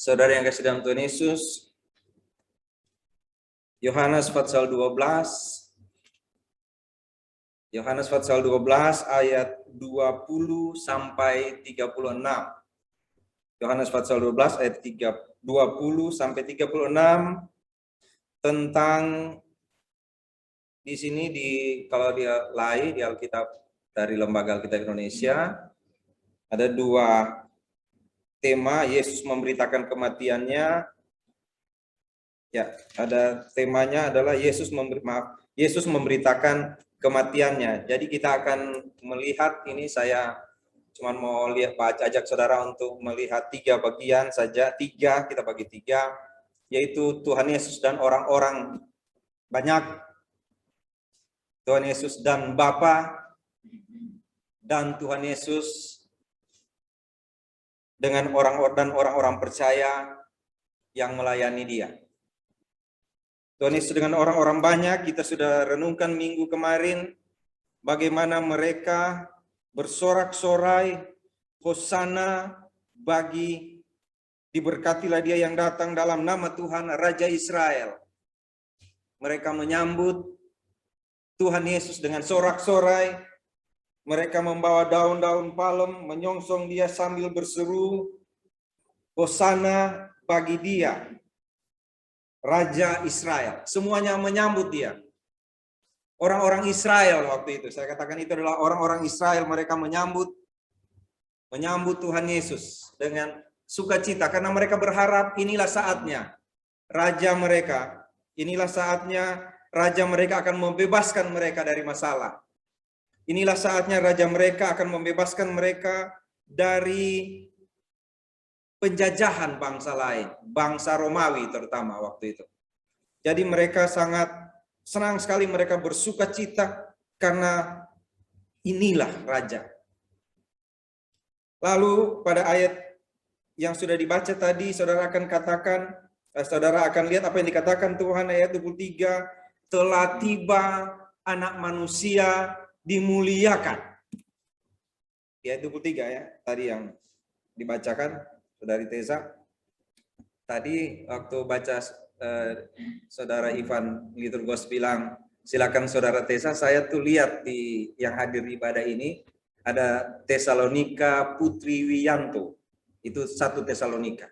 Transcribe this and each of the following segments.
Saudara yang kasih dalam Tuhan Yesus, Yohanes pasal 12, Yohanes pasal 12 ayat 20 sampai 36. Yohanes pasal 12 ayat 20 sampai 36 tentang di sini kalau dia di Alkitab dari Lembaga Alkitab Indonesia ada dua tema. Yesus memberitakan kematiannya. Ya, ada temanya adalah Yesus memberitakan kematiannya. Jadi kita akan melihat ini, saya cuma mau ajak saudara untuk melihat tiga bagian saja. Kita bagi tiga, yaitu Tuhan Yesus dan orang-orang banyak, Tuhan Yesus dan Bapa, dan Tuhan Yesus dengan orang-orang percaya yang melayani Dia. Tuhan Yesus dengan orang-orang banyak, kita sudah renungkan minggu kemarin bagaimana mereka bersorak-sorai, Hosana bagi diberkatilah Dia yang datang dalam nama Tuhan Raja Israel. Mereka menyambut Tuhan Yesus dengan sorak-sorai. Mereka membawa daun-daun palem, menyongsong Dia sambil berseru, Hosana bagi Dia, Raja Israel. Semuanya menyambut Dia. Orang-orang Israel waktu itu, saya katakan itu adalah orang-orang Israel, mereka menyambut Tuhan Yesus dengan sukacita karena mereka berharap inilah saatnya Raja mereka, inilah saatnya Raja mereka akan membebaskan mereka dari masalah. Inilah saatnya Raja mereka akan membebaskan mereka dari penjajahan bangsa lain, bangsa Romawi terutama waktu itu. Jadi mereka sangat senang sekali, mereka bersukacita karena inilah Raja. Lalu pada ayat yang sudah dibaca tadi, saudara akan lihat apa yang dikatakan Tuhan ayat 23, telah tiba Anak Manusia dimuliakan. Ayat 23 ya, tadi yang dibacakan Saudari Teza. Tadi waktu baca Saudara Ivan Liturgos bilang, silakan Saudara Teza, saya tuh lihat di yang hadir ibadah ini ada Tesalonika Putri Wiyanto. Itu 1 Tesalonika.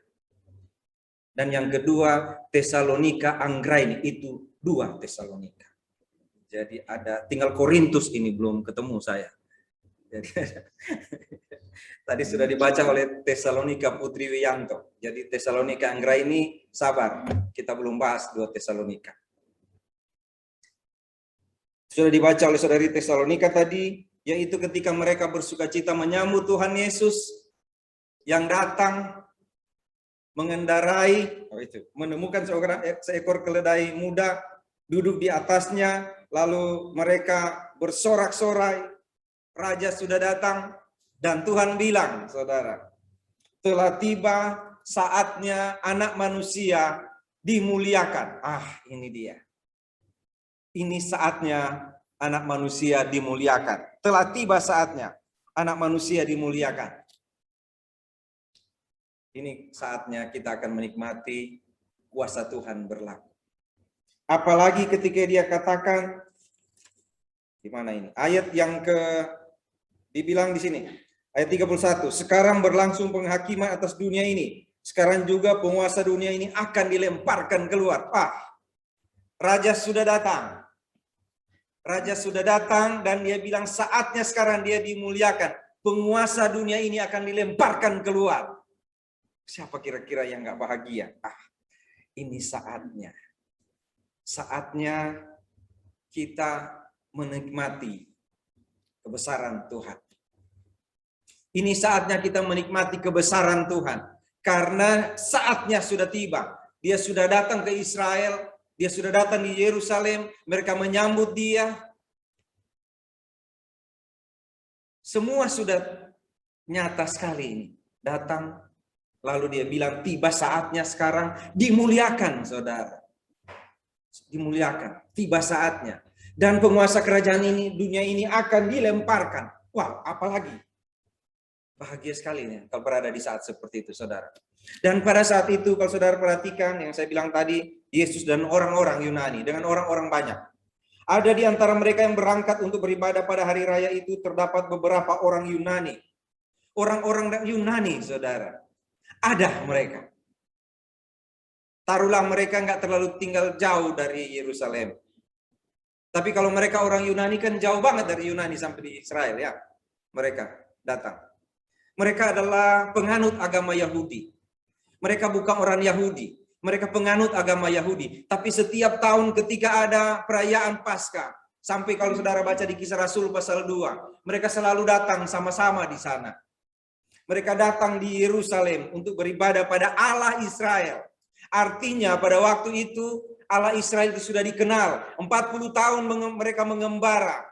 Dan yang kedua Tesalonika Anggraini, itu 2 Tesalonika. Jadi ada tinggal Korintus ini belum ketemu saya. Jadi, tadi sudah dibaca oleh Tesalonika Putri Wiyanto. Jadi Tesalonika Anggraini, sabar, kita belum bahas 2 Tesalonika. Sudah dibaca oleh saudari Tesalonika tadi, yaitu ketika mereka bersukacita menyambut Tuhan Yesus yang datang mengendarai, menemukan seekor keledai muda, duduk di atasnya, lalu mereka bersorak-sorai, Raja sudah datang, dan Tuhan bilang, saudara, telah tiba saatnya Anak Manusia dimuliakan. Ini dia. Ini saatnya Anak Manusia dimuliakan. Telah tiba saatnya Anak Manusia dimuliakan. Ini saatnya kita akan menikmati kuasa Tuhan berlaku. Apalagi ketika Dia katakan, di mana ini? Ayat yang dibilang di sini, ayat 31, sekarang berlangsung penghakiman atas dunia ini. Sekarang juga penguasa dunia ini akan dilemparkan keluar. Raja sudah datang. Raja sudah datang dan Dia bilang saatnya sekarang Dia dimuliakan. Penguasa dunia ini akan dilemparkan keluar. Siapa kira-kira yang nggak bahagia? Ini saatnya. Saatnya kita menikmati kebesaran Tuhan. Ini saatnya kita menikmati kebesaran Tuhan. Karena saatnya sudah tiba. Dia sudah datang ke Israel. Dia sudah datang di Yerusalem. Mereka menyambut Dia. Semua sudah nyata sekali ini. Datang. Lalu Dia bilang tiba saatnya sekarang dimuliakan, saudara. Dimuliakan. Tiba saatnya. Dan penguasa kerajaan ini, dunia ini akan dilemparkan. Apalagi? Bahagia sekali nih kalau berada di saat seperti itu, saudara. Dan pada saat itu, kalau saudara perhatikan yang saya bilang tadi, Yesus dan orang-orang Yunani, dengan orang-orang banyak. Ada di antara mereka yang berangkat untuk beribadah pada hari raya itu, terdapat beberapa orang Yunani. Orang-orang Yunani, saudara. Ada mereka. Taruhlah mereka nggak terlalu tinggal jauh dari Yerusalem. Tapi kalau mereka orang Yunani kan jauh banget dari Yunani sampai di Israel ya. Mereka datang. Mereka adalah penganut agama Yahudi. Mereka bukan orang Yahudi. Mereka penganut agama Yahudi. Tapi setiap tahun ketika ada perayaan Paskah, sampai kalau saudara baca di Kisah Rasul pasal 2, mereka selalu datang sama-sama di sana. Mereka datang di Yerusalem untuk beribadah pada Allah Israel. Artinya pada waktu itu Allah Israel itu sudah dikenal. 40 tahun mereka mengembara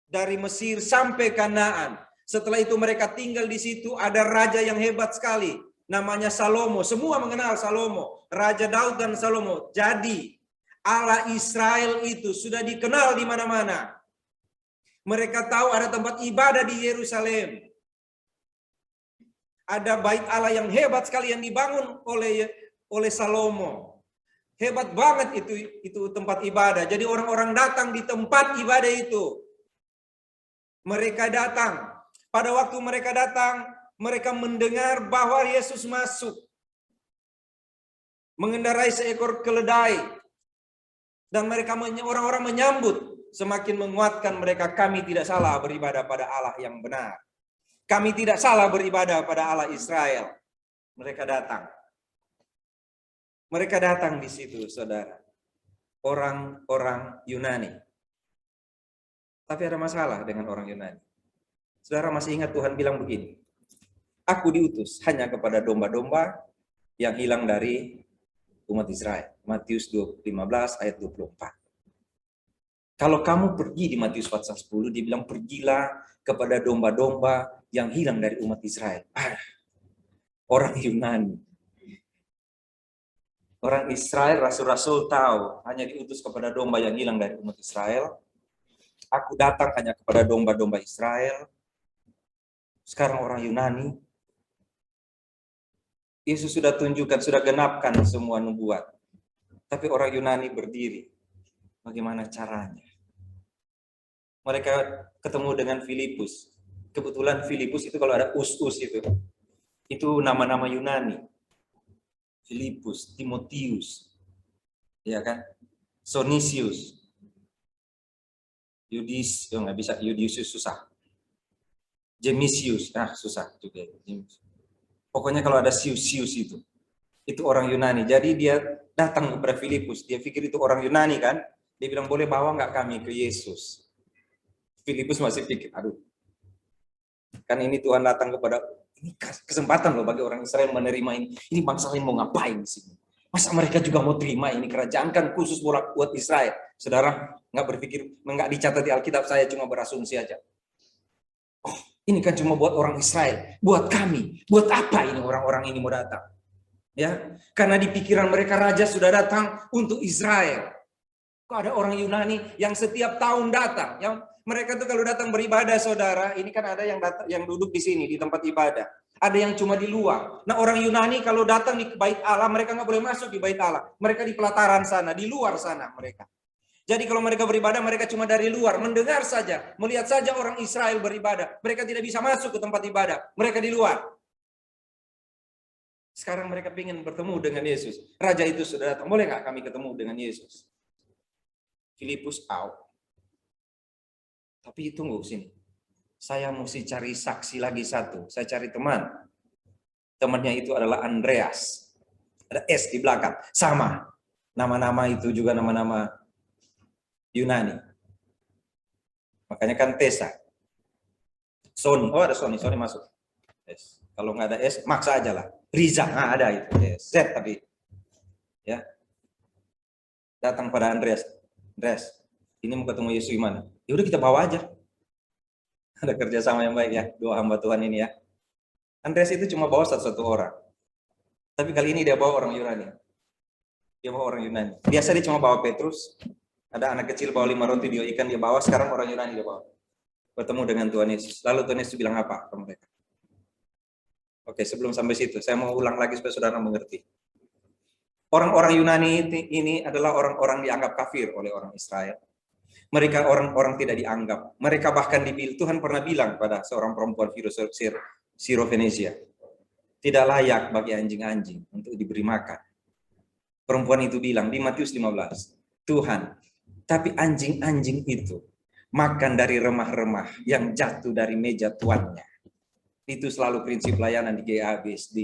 dari Mesir sampai Kanaan. Setelah itu mereka tinggal di situ, ada raja yang hebat sekali. Namanya Salomo. Semua mengenal Salomo. Raja Daud dan Salomo. Jadi Allah Israel itu sudah dikenal di mana-mana. Mereka tahu ada tempat ibadah di Yerusalem. Ada bait Allah yang hebat sekali yang dibangun oleh Salomo. Hebat banget itu tempat ibadah. Jadi orang-orang datang di tempat ibadah itu. Mereka datang. Pada waktu mereka datang, mereka mendengar bahwa Yesus masuk. Mengendarai seekor keledai. Dan mereka orang-orang menyambut. Semakin menguatkan mereka, kami tidak salah beribadah pada Allah yang benar. Kami tidak salah beribadah pada Allah Israel. Mereka datang. Mereka datang di situ, saudara. Orang-orang Yunani. Tapi ada masalah dengan orang Yunani. Saudara masih ingat Tuhan bilang begini. Aku diutus hanya kepada domba-domba yang hilang dari umat Israel. Matius 15 ayat 24. Kalau kamu pergi di Matius pasal 10, dia bilang pergilah kepada domba-domba yang hilang dari umat Israel. Orang Yunani. Orang Israel, rasul-rasul tahu hanya diutus kepada domba yang hilang dari umat Israel. Aku datang hanya kepada domba-domba Israel. Sekarang orang Yunani. Yesus sudah tunjukkan, sudah genapkan semua nubuat. Tapi orang Yunani berdiri. Bagaimana caranya? Mereka ketemu dengan Filipus. Kebetulan Filipus itu kalau ada us-us itu nama-nama Yunani. Filipus, Timotius, ya kan? Sonisius, nggak bisa, Yudius susah. Gemisius, susah juga. Pokoknya kalau ada Sius itu orang Yunani. Jadi dia datang kepada Filipus. Dia pikir itu orang Yunani kan? Dia bilang boleh bawa nggak kami ke Yesus? Filipus masih pikir, aduh, kan ini Tuhan datang kepada, ini kesempatan loh bagi orang Israel menerima ini. Ini bangsa lain mau ngapain di sini? Masa mereka juga mau terima ini kerajaan kan khusus buat Israel? Saudara, nggak berpikir, nggak dicatat di Alkitab, saya cuma berasumsi aja. Oh, ini kan cuma buat orang Israel, buat kami. Buat apa ini orang-orang ini mau datang? Ya, karena di pikiran mereka raja sudah datang untuk Israel. Kok ada orang Yunani yang setiap tahun datang, yang mereka tuh kalau datang beribadah, saudara, ini kan ada yang duduk di sini di tempat ibadah. Ada yang cuma di luar. Nah, orang Yunani kalau datang di bait Allah, mereka nggak boleh masuk di bait Allah. Mereka di pelataran sana, di luar sana mereka. Jadi kalau mereka beribadah, mereka cuma dari luar, mendengar saja, melihat saja orang Israel beribadah. Mereka tidak bisa masuk ke tempat ibadah. Mereka di luar. Sekarang mereka ingin bertemu dengan Yesus. Raja itu sudah datang. Boleh nggak kami ketemu dengan Yesus? Filipus out. Tapi tunggu sini. Saya mesti cari saksi lagi satu. Saya cari teman. Temannya itu adalah Andreas. Ada S di belakang. Sama. Nama-nama itu juga nama-nama Yunani. Makanya kan Tessa. Sony. Oh ada Sony. Sony masuk. S. Kalau nggak ada S, maksa aja lah. Riza. Ada itu. Z tapi. Ya. Datang pada Andreas. Andreas. Ini mau ketemu Yesus gimana? Ya udah kita bawa aja. Ada kerjasama yang baik ya, dua hamba Tuhan ini ya. Andreas itu cuma bawa satu orang. Tapi kali ini dia bawa orang Yunani. Dia bawa orang Yunani. Biasa dia cuma bawa Petrus. Ada anak kecil bawa 5 roti, 2 ikan dia bawa. Sekarang orang Yunani dia bawa. Bertemu dengan Tuhan Yesus. Lalu Tuhan Yesus bilang apa ke mereka? Oke, sebelum sampai situ, saya mau ulang lagi supaya saudara mengerti. Orang-orang Yunani ini adalah orang-orang dianggap kafir oleh orang Israel. Mereka orang-orang tidak dianggap. Mereka bahkan dibilang, Tuhan pernah bilang pada seorang perempuan Sirofenesia, tidak layak bagi anjing-anjing untuk diberi makan. Perempuan itu bilang di Matius 15, Tuhan, tapi anjing-anjing itu makan dari remah-remah yang jatuh dari meja tuannya. Itu selalu prinsip layanan di GABSD.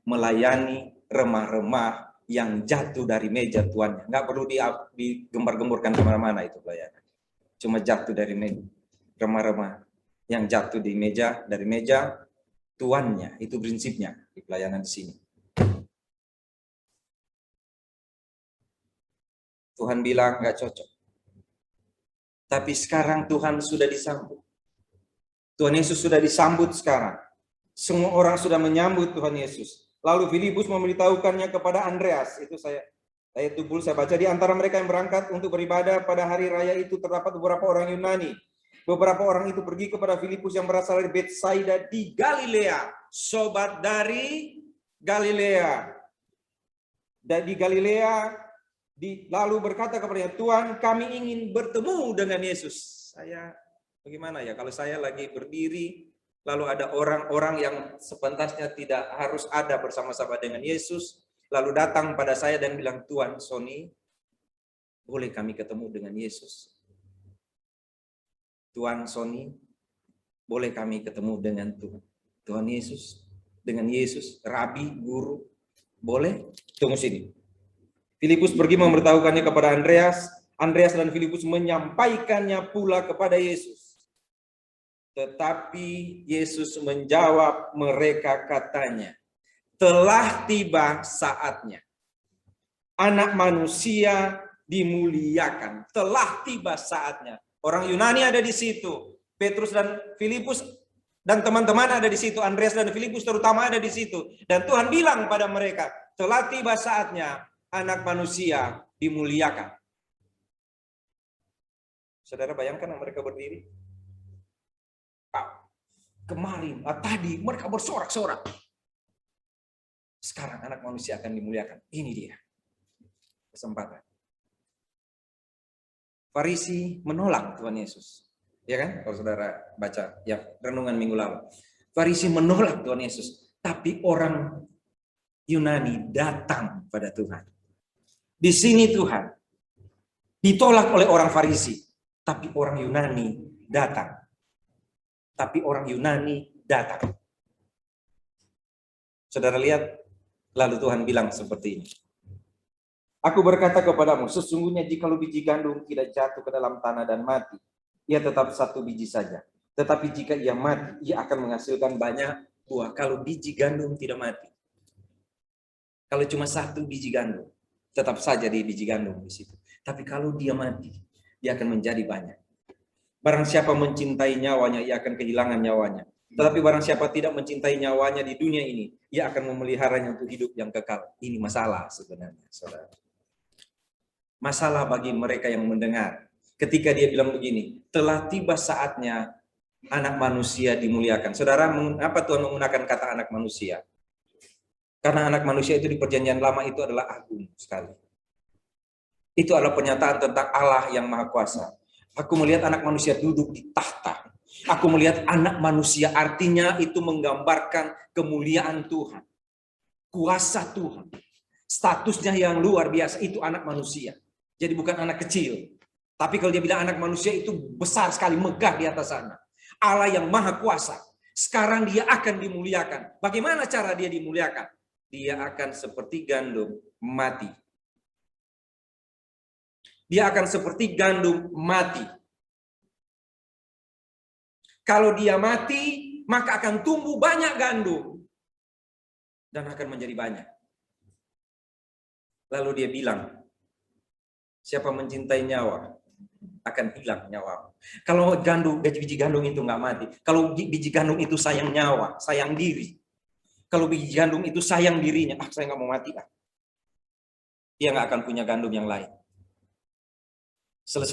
Melayani remah-remah yang jatuh dari meja tuannya. Nggak perlu digembar-gemburkan kemana-mana itu pelayanan. Cuma jatuh dari meja. Remah-remah yang jatuh di meja, dari meja tuannya. Itu prinsipnya di pelayanan di sini. Tuhan bilang nggak cocok. Tapi sekarang Tuhan sudah disambut. Tuhan Yesus sudah disambut sekarang. Semua orang sudah menyambut Tuhan Yesus. Lalu Filipus memberitahukannya kepada Andreas. Itu ayat 20 saya baca. Di antara mereka yang berangkat untuk beribadah pada hari raya itu terdapat beberapa orang Yunani. Beberapa orang itu pergi kepada Filipus yang berasal dari Betsaida di Galilea. Sobat dari Galilea. Dan di Galilea lalu berkata kepadanya, Tuhan, kami ingin bertemu dengan Yesus. Bagaimana ya kalau saya lagi berdiri, lalu ada orang-orang yang sepantasnya tidak harus ada bersama-sama dengan Yesus, lalu datang pada saya dan bilang, Tuhan, Sony, boleh kami ketemu dengan Yesus? Tuhan, Sony, boleh kami ketemu dengan Tuhan Yesus? Dengan Yesus, Rabi, Guru, boleh? Tunggu sini. Filipus pergi memberitahukannya kepada Andreas. Andreas dan Filipus menyampaikannya pula kepada Yesus. Tetapi Yesus menjawab mereka katanya, telah tiba saatnya Anak Manusia dimuliakan. Telah tiba saatnya. Orang Yunani ada di situ. Petrus dan Filipus dan teman-teman ada di situ. Andreas dan Filipus terutama ada di situ. Dan Tuhan bilang pada mereka, telah tiba saatnya Anak Manusia dimuliakan. Saudara bayangkan mereka berdiri. Kemarin, tadi mereka bersorak-sorak. Sekarang Anak Manusia akan dimuliakan. Ini dia kesempatan. Farisi menolak Tuhan Yesus. Ya kan? Kalau saudara baca ya renungan minggu lalu. Farisi menolak Tuhan Yesus. Tapi orang Yunani datang pada Tuhan. Di sini Tuhan ditolak oleh orang Farisi. Tapi orang Yunani datang. Saudara lihat, lalu Tuhan bilang seperti ini. Aku berkata kepadamu, sesungguhnya jikalau biji gandum tidak jatuh ke dalam tanah dan mati, ia tetap satu biji saja. Tetapi jika ia mati, ia akan menghasilkan banyak buah. Kalau biji gandum tidak mati, kalau cuma satu biji gandum, tetap saja di biji gandum di situ. Tapi kalau dia mati, dia akan menjadi banyak. Barang siapa mencintai nyawanya, ia akan kehilangan nyawanya. Tetapi barang siapa tidak mencintai nyawanya di dunia ini, ia akan memeliharanya untuk hidup yang kekal. Ini masalah sebenarnya, saudara. Masalah bagi mereka yang mendengar. Ketika dia bilang begini, telah tiba saatnya Anak Manusia dimuliakan. Saudara, apa Tuhan menggunakan kata anak manusia? Karena anak manusia itu di perjanjian lama itu adalah agung sekali. Itu adalah pernyataan tentang Allah yang Maha Kuasa. Aku melihat anak manusia duduk di tahta. Aku melihat anak manusia, artinya itu menggambarkan kemuliaan Tuhan. Kuasa Tuhan. Statusnya yang luar biasa, itu anak manusia. Jadi bukan anak kecil. Tapi kalau dia bilang anak manusia itu besar sekali, megah di atas sana. Allah yang Maha Kuasa. Sekarang dia akan dimuliakan. Bagaimana cara dia dimuliakan? Dia akan seperti gandum mati. Dia akan seperti gandum mati. Kalau dia mati, maka akan tumbuh banyak gandum. Dan akan menjadi banyak. Lalu dia bilang, siapa mencintai nyawa, akan hilang nyawa. Kalau biji gandum itu nggak mati. Kalau biji gandum itu sayang nyawa, sayang diri. Kalau biji gandum itu sayang dirinya, saya nggak mau mati. Dia nggak akan punya gandum yang lain. Selesai.